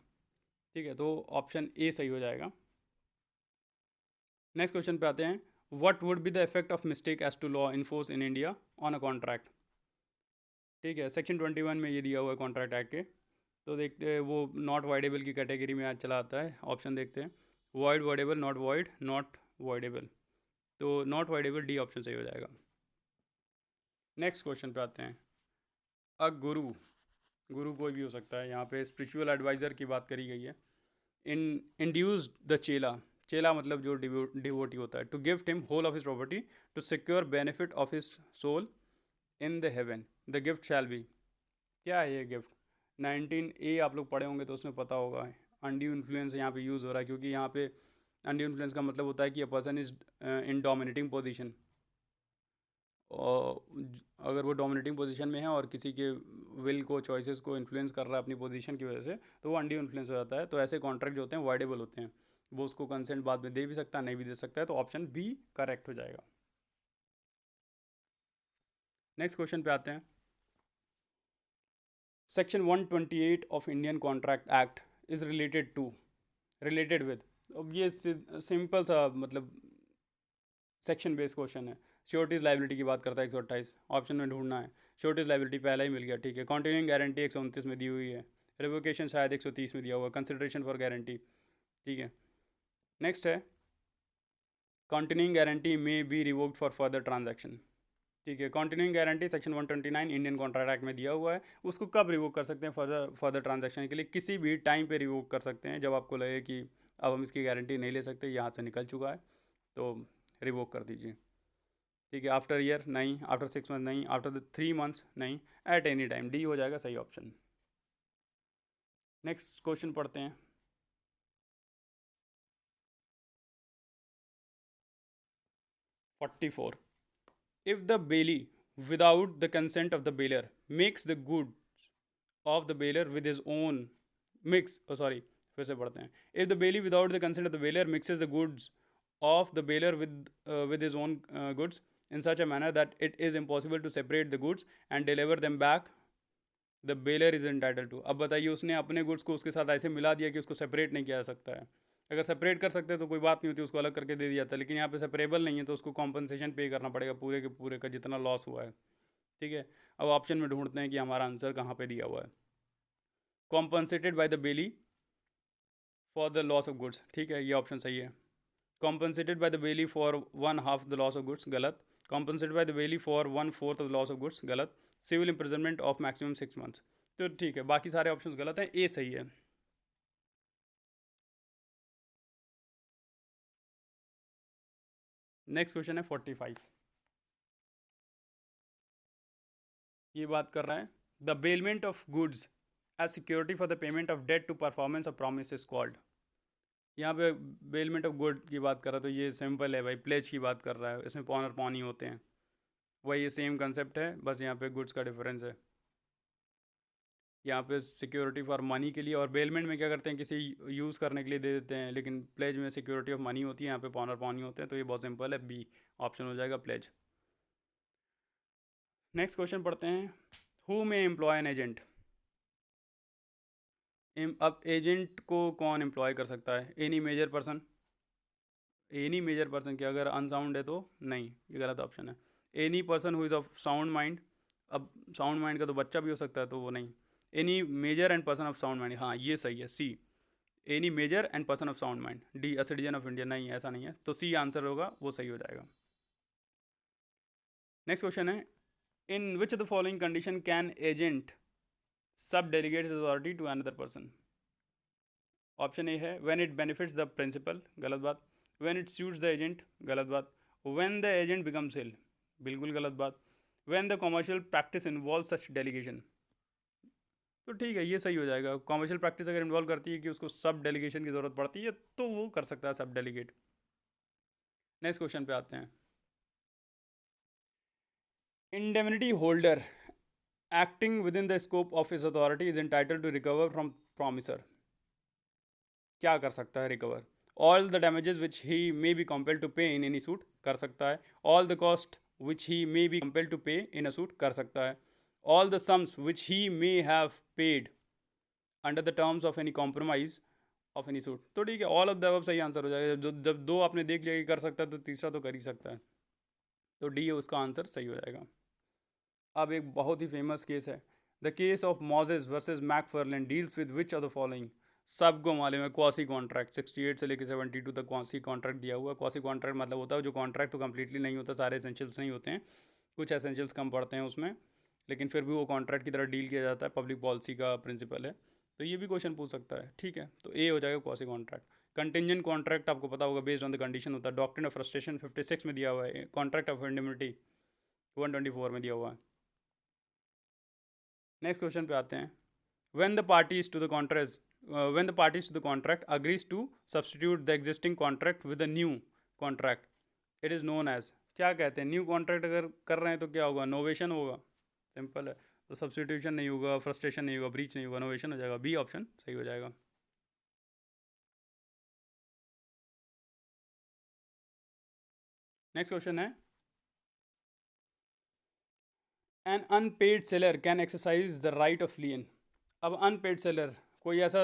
ठीक है, तो ऑप्शन ए सही हो जाएगा। नेक्स्ट क्वेश्चन पे आते हैं, what would be the effect of mistake as to law in force in India on a contract. ठीक है, सेक्शन 21 में ये दिया हुआ है कॉन्ट्रैक्ट एक्ट के। तो देखते हैं, वो नॉट वॉइडेबल की कैटेगरी में आज चला आता है। ऑप्शन देखते हैं, void, voidable, not void, not voidable. तो नॉट वॉइडेबल, डी ऑप्शन सही हो जाएगा। नेक्स्ट क्वेश्चन पे आते हैं, अ गुरु, गुरु कोई भी हो सकता है, यहाँ पे स्पिरिचुअल एडवाइज़र की बात करी गई है। इन इंड्यूस द चेला, चेला मतलब जो डिवोटी होता है, to gift him whole of his property to secure benefit of his soul in the heaven, the gift shall be. क्या है ये गिफ्ट? 19A आप लोग पढ़े होंगे तो उसमें पता होगा। अनड्यू इन्फ्लुएंस यहाँ पे यूज़ हो रहा है, क्योंकि यहाँ पे अनड्यू इन्फ्लुएंस का मतलब होता है कि अ person is in dominating position, और अगर वो डोमिनेटिंग पोजीशन में है और किसी के विल को, चॉइसेस को इन्फ्लुएंस कर रहा है अपनी पोजीशन की वजह से, तो वो अनड्यू इन्फ्लुएंस हो जाता है। तो ऐसे कॉन्ट्रैक्ट जो होते हैं वाइडेबल होते हैं, वो उसको कंसेंट बाद में दे भी सकता है, नहीं भी दे सकता है। तो ऑप्शन बी करेक्ट हो जाएगा। नेक्स्ट क्वेश्चन पे आते हैं, section 128 of Indian contract act is related with. अब ये सिंपल सा मतलब सेक्शन बेस्ड क्वेश्चन है। श्योरिटीज लाइबिलिटी की बात करता है 128, ऑप्शन में ढूंढना है। श्योरिटीज लाइबिलिटी पहला ही मिल गया, ठीक है। कॉन्टिन्यूइंग गारंटी 129 में दी हुई है। रिवोकेशन शायद 130 में दिया हुआ, कंसिडरेशन फॉर गारंटी, ठीक है। नेक्स्ट है, कॉन्टिन्यूइंग गारंटी में be revoked for further transaction, ठीक है। Continuing guarantee section 129 Indian contract act में दिया हुआ है। उसको कब रिवोक कर सकते हैं? फर्दर ट्रांजैक्शन के लिए किसी भी टाइम पे रिवोक कर सकते हैं, जब आपको लगे कि अब हम इसकी गारंटी नहीं ले सकते, यहाँ से निकल चुका है, तो रिवोक कर दीजिए, ठीक है। आफ्टर ईयर नहीं, आफ्टर 6 मंथ नहीं, आफ्टर द 3 मंथ्स नहीं, एट एनी टाइम, डी हो जाएगा सही ऑप्शन। नेक्स्ट क्वेश्चन पढ़ते हैं, 44, if the bailee without the consent of the bailier makes the goods of the bailier with his own mix, oh sorry, फिर से पढ़ते हैं, if the bailee without the consent of the bailier mixes the goods of the bailier with his own goods in such a manner that it is impossible to separate the goods and deliver them back, the bailor is entitle to. अब बताइए, उसने अपने goods को उसके साथ ऐसे मिला दिया कि उसको सेपरेट नहीं किया जा सकता है। अगर सेपरेट कर सकते हैं तो कोई बात नहीं होती, उसको अलग करके दे दिया जाता है, लेकिन यहाँ पे सेपरेबल नहीं है, तो उसको कॉम्पनसेशन पे करना पड़ेगा पूरे के पूरे का जितना लॉस हुआ है, ठीक है। अब ऑप्शन में ढूंढते हैं कि हमारा आंसर कहाँ पे दिया हुआ है। Compensated by the bailee for the loss of goods, ठीक है, ये ऑप्शन सही है। Compensated by the bailee for 1/2 the loss of goods, गलत। Compensated by the bailee for 1/4 of the loss of goods, गलत। Civil imprisonment of maximum 6 months, तो ठीक है, बाकी सारे ऑप्शंस गलत हैं, ए सही है। नेक्स्ट क्वेश्चन है 45, ये बात कर रहा है, the bailment of goods as security for the payment of debt to performance of promise is called. यहाँ पे बेलमेंट ऑफ गुड की बात कर रहा है, तो ये सिंपल है भाई, प्लेज की बात कर रहा है, इसमें पॉन और पॉन ही होते हैं, वही ये सेम कंसेप्ट है, बस यहाँ पे गुड्स का डिफरेंस है। यहाँ पे सिक्योरिटी फॉर मनी के लिए, और बेलमेंट में क्या करते हैं, किसी यूज़ करने के लिए दे देते हैं, लेकिन प्लेज में सिक्योरिटी ऑफ मनी होती है, यहाँ पे पॉन और पॉन ही होते हैं, तो ये बहुत सिंपल है, बी ऑप्शन हो जाएगा, प्लेज। नेक्स्ट क्वेश्चन पढ़ते हैं, who may employ an agent. अब एजेंट को कौन एम्प्लॉय कर सकता है? Any major person, any major person की अगर अनसाउंड है तो नहीं, ये गलत ऑप्शन है। Any person who is of sound mind, अब साउंड माइंड का तो बच्चा भी हो सकता है, तो वो नहीं। Any major and person of sound mind, हाँ ये सही है, सी। Any major and person of sound mind, D a citizen of India, नहीं ऐसा नहीं है, तो सी आंसर होगा, वो सही हो जाएगा। नेक्स्ट क्वेश्चन है, in which the following condition can agent sub delegate authority to another person. Option A है, when it benefits the principal, गलत बात। When it suits the agent, गलत बात। When the agent becomes ill, बिल्कुल गलत बात। When the commercial practice involve such delegation, तो ठीक है, ये सही हो जाएगा। कॉमर्शियल प्रैक्टिस अगर इन्वॉल्व करती है कि उसको सब डेलीगेशन की ज़रूरत पड़ती है, तो वो कर सकता है सब डेलीगेट। नेक्स्ट क्वेश्चन पे आते हैं, indemnity holder acting within the scope of his authority is entitled to recover from promiser. क्या कर सकता है recover? All the damages which he may be compelled to pay in any suit, कर सकता है। All the cost which he may be compelled to pay in a suit, कर सकता है। All the sums which he may have paid under the terms of any compromise of any suit. तो ठीक है, all of the above सही answer हो जाएगा। जब दो आपने देख लिया कि कर सकता है तो तीसरा तो कर ही सकता है। तो डी है उसका आंसर सही हो जाएगा। अब एक बहुत ही फेमस केस है, the case of Moses versus Macferlan deals with which of the following. सबको मालूम है क्वासी कॉन्ट्रैक्ट, 68 से लेकर 72 तक क्वासी कॉन्ट्रैक्ट दिया हुआ। क्वासी कॉन्ट्रैक्ट मतलब होता है जो कॉन्ट्रैक्ट तो कंप्लीटली नहीं होता, सारे एसेंशियल्स नहीं होते हैं, कुछ एसेंशियल्स कम पड़ते हैं उसमें, लेकिन फिर भी वो कॉन्ट्रैक्ट की तरह डील किया जाता है, पब्लिक पॉलिसी का प्रिंसिपल है। तो ये भी क्वेश्चन पूछ सकता है, ठीक है। तो ए हो जाएगा क्वासी कॉन्ट्रैक्ट। कंटिंजेंट कॉन्ट्रैक्ट आपको पता होगा, बेस्ड ऑन द कंडीशन होता है। डॉक्ट्रिन ऑफ फ्रस्ट्रेशन 56 में दिया हुआ है। कॉन्ट्रैक्ट ऑफ इंडिमिनिटी 124 में दिया हुआ है। नेक्स्ट क्वेश्चन पे आते हैं। when the parties to the contract when the parties to the contract agrees to substitute the existing contract with a new contract, it is known as। क्या कहते हैं, न्यू कॉन्ट्रैक्ट अगर कर रहे हैं तो क्या होगा, नोवेशन होगा। सिंपल है, तो सब्सटीट्यूशन नहीं होगा, फ्रस्ट्रेशन नहीं होगा, ब्रीच नहीं होगा, नोवेशन हो जाएगा। बी ऑप्शन सही हो जाएगा। नेक्स्ट क्वेश्चन है, an unpaid seller can exercise the right of lien. अब अनपेड सेलर कोई ऐसा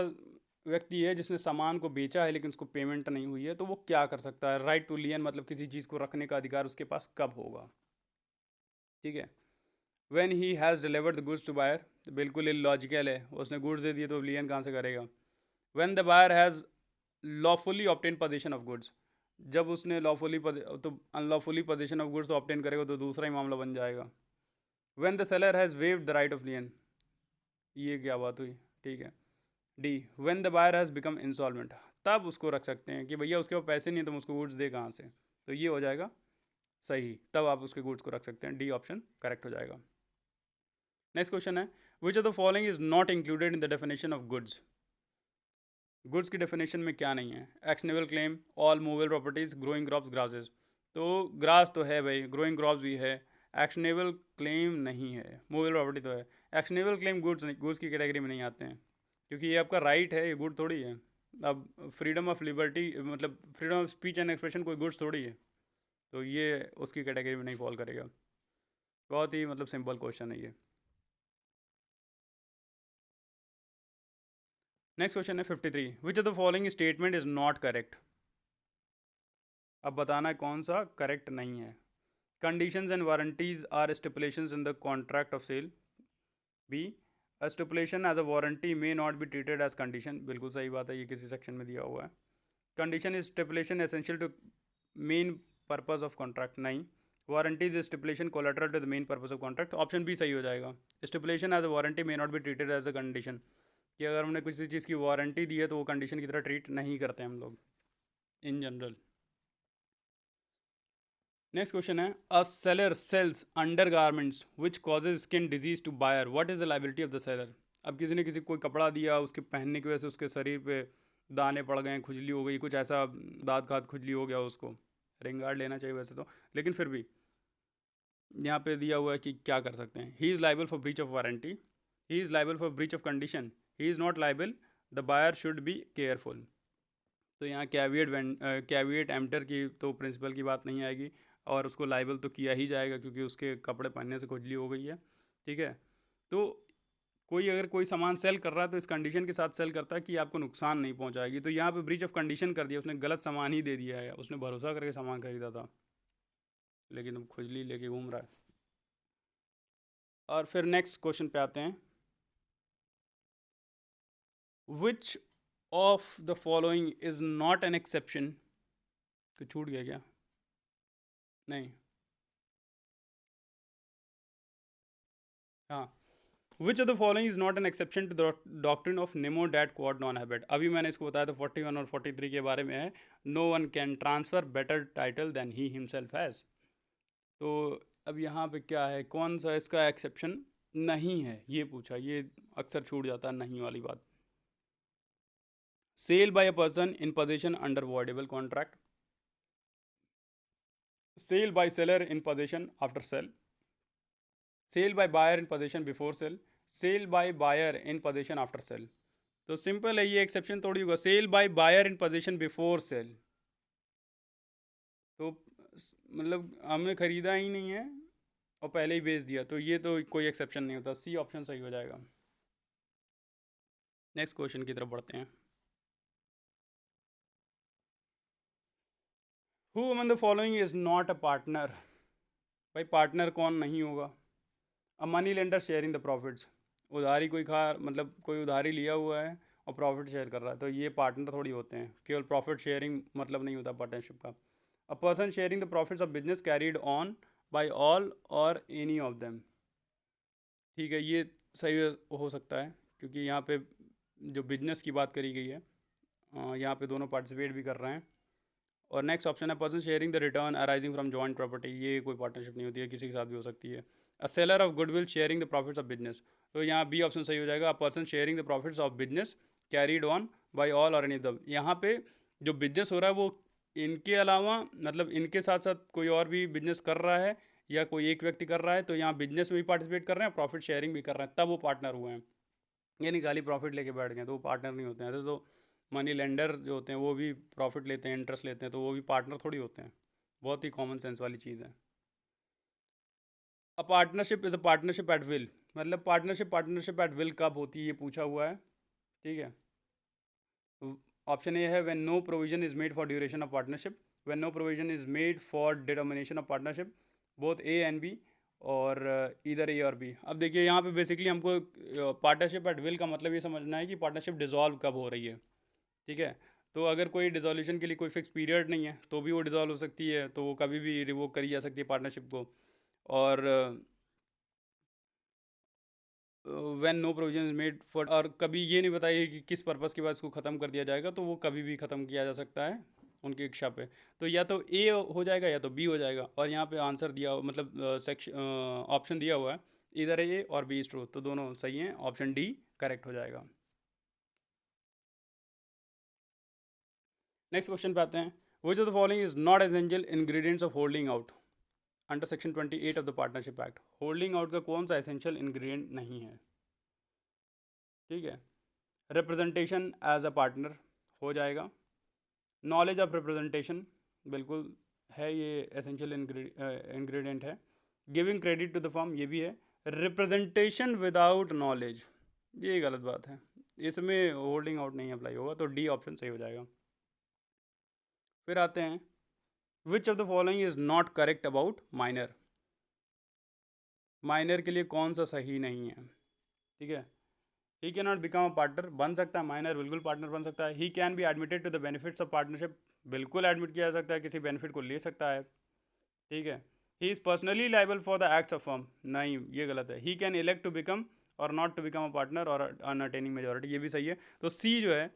व्यक्ति है जिसने सामान को बेचा है लेकिन उसको पेमेंट नहीं हुई है, तो वो क्या कर सकता है। राइट टू लियन मतलब किसी चीज़ को रखने का अधिकार उसके पास कब होगा, ठीक है। When he has delivered the goods to buyer, तो बिल्कुल इलॉजिकल है, उसने गुड्स दे दिए तो लियन कहाँ से करेगा। When the buyer has lawfully obtain position of goods, जब उसने लॉफुली तो unlawfully position of goods obtain करेगा तो दूसरा ही मामला बन जाएगा। When the seller has waved the right of lien, ये क्या बात हुई, ठीक है। D when the buyer has become insolvent, तब उसको रख सकते हैं कि भैया उसके पास पैसे नहीं है, तुम उसको गुड्स दे कहाँ से। तो ये हो जाएगा सही, तब आप उसके गुड्स को रख सकते हैं। डी ऑप्शन करेक्ट हो जाएगा। नेक्स्ट क्वेश्चन है, which of the following is not included in the definition of goods. Goods की डेफिनेशन में क्या नहीं है। Actionable claim, all movable properties, growing crops, grasses. तो ग्रास तो है भाई, ग्रोइंग क्रॉप्स भी है, एक्शनेबल क्लेम नहीं है, मूवेबल प्रॉपर्टी तो है। एक्शनेबल क्लेम गुड्स नहीं, गुड्स की कैटेगरी में नहीं आते हैं, क्योंकि ये आपका राइट है, ये गुड थोड़ी है। अब फ्रीडम ऑफ लिबर्टी मतलब freedom of speech and expression कोई गुड्स थोड़ी है, तो ये उसकी कैटेगरी में नहीं फॉल करेगा। बहुत ही मतलब सिंपल क्वेश्चन है ये। नेक्स्ट क्वेश्चन है 53, which of the following statement is not correct. अब बताना है कौन सा करेक्ट नहीं है। Conditions and warranties are stipulations in the contract of sale. B a stipulation as a warranty may not be treated as condition, बिल्कुल सही बात है, ये किसी सेक्शन में दिया हुआ है। Condition is stipulation essential to main purpose of contract, नहीं। Warranty is stipulation collateral to the main purpose of contract, option B सही हो जाएगा। Stipulation as a warranty may not be treated as a condition, कि अगर हमने किसी चीज़ की warranty दी है तो वो कंडीशन की तरह ट्रीट नहीं करते हम लोग इन जनरल। नेक्स्ट क्वेश्चन है, a seller sells undergarments which causes skin disease to buyer, what is the liability of the seller. अब किसी ने किसी को कोई कपड़ा दिया, उसके पहनने की वजह से उसके शरीर पे दाने पड़ गए, खुजली हो गई, कुछ ऐसा दाँत खात खुजली हो गया, उसको रिंग गार्ड लेना चाहिए वैसे तो, लेकिन फिर भी यहाँ पे दिया हुआ है कि क्या कर सकते हैं। He is liable for breach of warranty, he is liable for breach of condition, he is not liable, the buyer should be careful. तो यहाँ कैविएट एम्प्टर की तो प्रिंसिपल की बात नहीं आएगी, और उसको लाइबल तो किया ही जाएगा क्योंकि उसके कपड़े पहनने से खुजली हो गई है, ठीक है। तो कोई अगर कोई सामान सेल कर रहा है तो इस कंडीशन के साथ सेल करता है कि आपको नुकसान नहीं पहुंचाएगी, तो यहाँ पे ब्रीच ऑफ कंडीशन कर दिया, उसने गलत सामान ही दे दिया है, उसने भरोसा करके सामान खरीदा था लेकिन अब खुजली लेके घूम रहा है। और फिर नेक्स्ट क्वेश्चन पे आते हैं, which of the following is not an exception. तो छूट गया क्या, नहीं, हाँ। Which of the following is not an exception to the doctrine of निमो डैट क्वाड नॉन हैबिट। अभी मैंने इसको बताया था 41 और 43 के बारे में है। No one can transfer better title than he himself has. तो अब यहाँ पे क्या है, कौन सा इसका एक्सेप्शन नहीं है, ये पूछा, ये अक्सर छूट जाता है नहीं वाली बात। Sale by a person in position under voidable contract, sale by seller in position after sale, sale by buyer in position before sale, sale by buyer in position after sale. तो सिंपल है, ये exception थोड़ी होगा, sale by buyer in position before sale. तो मतलब हमने ख़रीदा ही नहीं है और पहले ही बेच दिया, तो ये तो कोई एक्सेप्शन नहीं होता। सी ऑप्शन सही हो जाएगा। नेक्स्ट क्वेश्चन की तरफ बढ़ते हैं। Who among the following is not a partner? भाई पार्टनर कौन नहीं होगा? A money lender sharing the profits, उधारी कोई खा मतलब कोई उधारी लिया हुआ है और प्रॉफिट शेयर कर रहा है, तो ये पार्टनर थोड़ी होते हैं। केवल प्रॉफिट शेयरिंग मतलब नहीं होता पार्टनरशिप का। A person sharing the profits of business carried on by all or any of them. ठीक है, ये सही हो सकता है क्योंकि यहाँ पे जो बिजनेस की बात करी गई है, यहाँ पे दोनों पार्टिसिपेट भी कर रहे हैं। और नेक्स्ट ऑप्शन है person sharing the return arising from joint property, ये कोई पार्टनरशिप नहीं होती है, किसी के साथ भी हो सकती है। A seller of goodwill sharing the profits of business, तो यहाँ बी ऑप्शन सही हो जाएगा। A person sharing the profits of business carried on by all or any of them. यहाँ पे जो बिजनेस हो रहा है वो इनके अलावा मतलब इनके साथ साथ कोई और भी बिजनेस कर रहा है या कोई एक व्यक्ति कर रहा है, तो यहाँ बिजनेस में भी पार्टिसिपेट कर रहे हैं, प्रॉफिट शेयरिंग भी कर रहे हैं, तब वो पार्टनर हुए हैं। ये नहीं खाली प्रॉफिट लेके बैठ गए तो वो पार्टनर नहीं होते हैं। तो मनी लेंडर जो होते हैं वो भी प्रॉफिट लेते हैं, इंटरेस्ट लेते हैं, तो वो भी पार्टनर थोड़ी होते हैं। बहुत ही कॉमन सेंस वाली चीज़ है। A partnership is a partnership at will, मतलब पार्टनरशिप एट विल कब होती है ये पूछा हुआ है। ठीक है, ऑप्शन ए है when no provision is made for duration of partnership, when no provision is made for determination of partnership, both A and B, और इधर ए और बी। अब देखिए यहाँ पे बेसिकली हमको पार्टनरशिप एट विल का मतलब ये समझना है कि पार्टनरशिप डिसॉल्व कब हो रही है। ठीक है, तो अगर कोई डिसोल्यूशन के लिए कोई फिक्स पीरियड नहीं है तो भी वो डिसॉल्व हो सकती है, तो वो कभी भी रिवोक करी जा सकती है पार्टनरशिप को। और when no provision is made for, और कभी ये नहीं बताइए कि किस पर्पज़ के बाद इसको ख़त्म कर दिया जाएगा, तो वो कभी भी ख़त्म किया जा सकता है उनकी इच्छा पे। तो या तो ए हो जाएगा या तो बी हो जाएगा, और यहाँ पे आंसर दिया मतलब सेक्शन ऑप्शन दिया हुआ है इधर ए और बी इज ट्रू, तो दोनों सही हैं, ऑप्शन डी करेक्ट हो जाएगा। नेक्स्ट क्वेश्चन पे आते हैं। Which of the following is not essential ingredients of holding out under section 28 of the partnership act? Holding out का कौन सा एसेंशियल इंग्रेडिएंट नहीं है? ठीक है, रिप्रेजेंटेशन एज अ पार्टनर हो जाएगा। नॉलेज ऑफ रिप्रेजेंटेशन बिल्कुल है, ये एसेंशियल इंग्रेडिएंट है। Giving credit to the firm ये भी है। रिप्रेजेंटेशन विदाउट नॉलेज ये गलत बात है, इसमें होल्डिंग आउट नहीं अप्लाई होगा, तो डी ऑप्शन सही हो जाएगा। फिर आते हैं which of the following is not correct about minor? Minor के लिए कौन सा सही नहीं है? ठीक है, he can not become a partner, बन सकता है माइनर, बिल्कुल पार्टनर बन सकता है। He can be admitted to the benefits of partnership, बिल्कुल एडमिट किया जा सकता है, किसी बेनिफिट को ले सकता है। ठीक है, he is personally liable for the acts of firm, नहीं ये गलत है। He can elect to become or not to become a partner or on attaining majority, ये भी सही है। तो सी जो है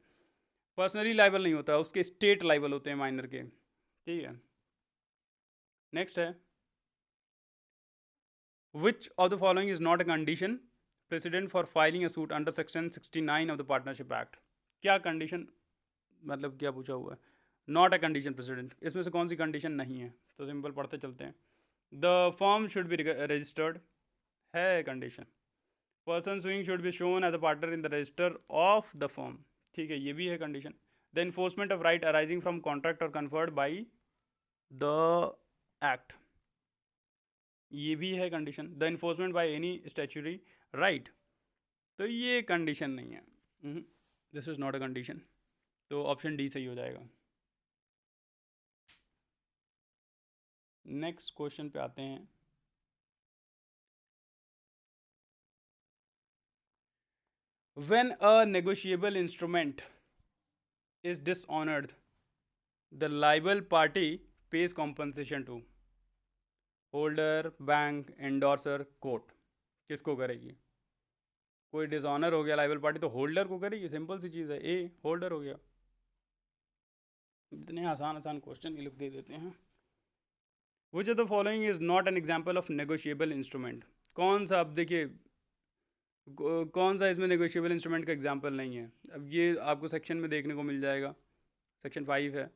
पर्सनली लाइबल नहीं होता, उसके स्टेट लाइबल होते हैं माइनर के। ठीक है, नेक्स्ट है which of the following is not a condition president for filing a suit under section 69 of the partnership act? क्या कंडीशन मतलब क्या पूछा हुआ है? नॉट अ कंडीशन प्रेसिडेंट, इसमें से कौन सी कंडीशन नहीं है? तो सिंपल पढ़ते चलते हैं। The firm should be registered है condition. Person suing should be shown as a partner in the register of the firm, ठीक है ये भी है condition. The enforcement of right arising from contract or conferred by the act, ये भी है condition. The enforcement by any statutory right, तो ये कंडीशन नहीं है, this is not a condition, तो ऑप्शन डी सही हो जाएगा। नेक्स्ट क्वेश्चन पे आते हैं। When a negotiable instrument is dishonoured the liable party pays compensation to holder, bank, endorser, court, किसको करेगी? कोई डिसऑनर हो गया लाइबल पार्टी तो होल्डर को करेगी, सिंपल सी चीज़ है, ए होल्डर हो गया। इतने आसान आसान क्वेश्चन ये लोग दे देते हैं। Which of the following is not an example of negotiable instrument? कौन सा, अब देखिए कौन सा इसमें नेगोशिएबल इंस्ट्रूमेंट का एग्जाम्पल नहीं है? अब ये आपको सेक्शन में देखने को मिल जाएगा, सेक्शन 5 है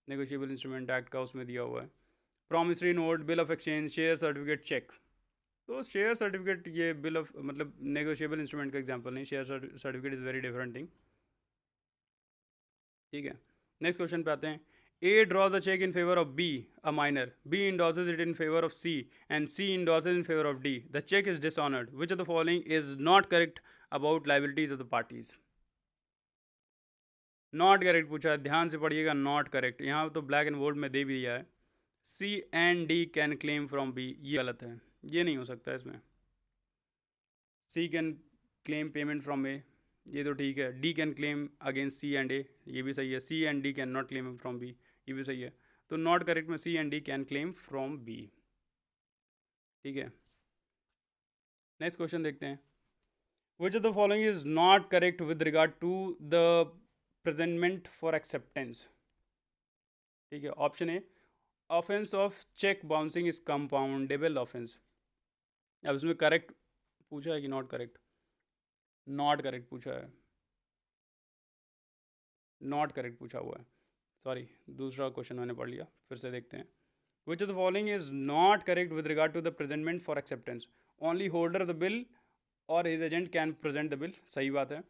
नेगोशिएबल इंस्ट्रूमेंट एक्ट का, उसमें दिया हुआ है। Promissory note, bill of exchange, share certificate, cheque. तो शेयर सर्टिफिकेट ये बिल ऑफ मतलब नेगोशिएबल इंस्ट्रूमेंट का एग्जाम्पल नहीं, share certificate is very different thing. ठीक है, नेक्स्ट क्वेश्चन पे आते हैं। A draws a check in favor of B, a minor. B endorses it in favor of C, and C endorses in favor of D. The check is dishonored. Which of the following is not correct about liabilities of the parties? Not correct पूछा है, ध्यान से पढ़िएगा, not correct. यहाँ तो black and bold में दे भी दिया है, C and D can claim from B, ये गलत है, ये नहीं हो सकता इसमें। C can claim payment from A, ये तो ठीक है। D can claim against C and A, ये भी सही है। C and D can not claim from B, ये भी सही है। तो नॉट करेक्ट में C and D can claim from B, ठीक है। नेक्स्ट क्वेश्चन देखते हैं। Which of the following is not correct with regard to the presentment for acceptance, ठीक है। Option A, offence of cheque bouncing is compoundable offence. अब इसमें correct पूछा है कि नॉट करेक्ट? नॉट करेक्ट पूछा है, नॉट करेक्ट पूछा हुआ है, सॉरी, दूसरा क्वेश्चन मैंने पढ़ लिया, फिर से देखते हैं। Which of the following is not correct with regard to the presentment for acceptance? Only holder of the bill और his agent can present the bill, सही बात है।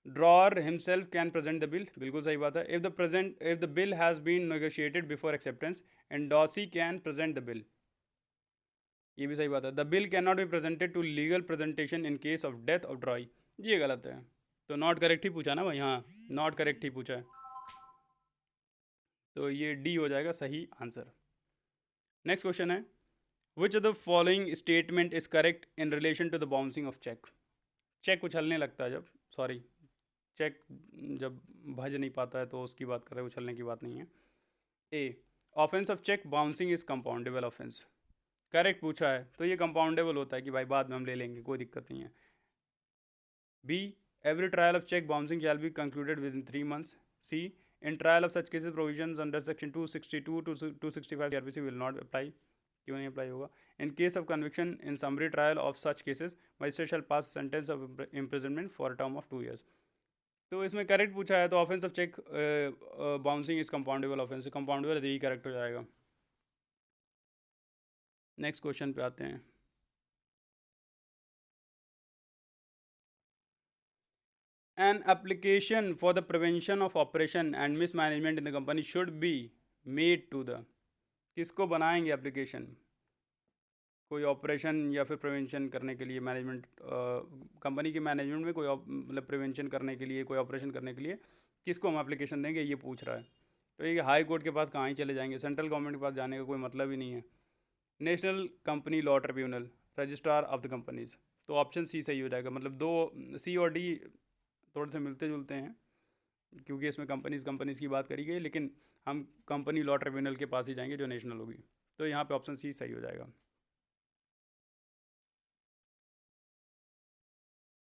Drawer himself can present the bill, बिल्कुल सही बात है। If the bill has been negotiated before acceptance, endorsee can present the bill, ये भी सही बात है। The bill can not be presented to legal presentation in case of death of ड्रॉई, ये गलत है। तो नॉट करेक्ट ही पूछा ना भाई, हाँ नॉट करेक्ट ही पूछा है, तो ये डी हो जाएगा सही आंसर। नेक्स्ट क्वेश्चन है, which of the following statement is correct in relation to the bouncing of cheque? Cheque उछलने लगता है जब, सॉरी, चेक जब भज नहीं पाता है तो उसकी बात कर रहे हैं, उछलने की बात नहीं है। A, offence of cheque bouncing is compoundable offence, correct पूछा है, तो ये कंपाउंडेबल होता है कि भाई बाद में हम ले लेंगे, कोई दिक्कत नहीं है। B, every trial of check bouncing shall be concluded within 3 months. C, in trial of such cases provisions under section 262 to 265 CRPC will not apply, क्यों नहीं अप्लाई होगा? In case of conviction in summary trial of such cases, magistrate shall pass sentence of imprisonment for a term of 2 years. तो इसमें correct पूछा है, तो offence of cheque bouncing is compoundable offence, compoundable यही correct हो जाएगा। Next question पे आते हैं। An application for the prevention of operation and mismanagement in the company should be made to the, किसको बनाएंगे एप्लीकेशन? कोई ऑपरेशन या फिर प्रिवेंशन करने के लिए, मैनेजमेंट कंपनी के मैनेजमेंट में कोई मतलब प्रिवेंशन करने के लिए, कोई ऑपरेशन करने के लिए किसको हम एप्लीकेशन देंगे, ये पूछ रहा है। तो ये हाई कोर्ट के पास कहाँ ही चले जाएंगे, सेंट्रल गवर्नमेंट के पास जाने का कोई मतलब ही नहीं है। National company law tribunal, registrar of the companies, तो ऑप्शन सी सही हो जाएगा। मतलब दो सी और डी थोड़े से मिलते जुलते हैं, क्योंकि इसमें कंपनीज की बात करी गई, लेकिन हम कंपनी लॉ ट्रिब्यूनल के पास ही जाएंगे जो नेशनल होगी, तो यहाँ पे ऑप्शन सी सही हो जाएगा।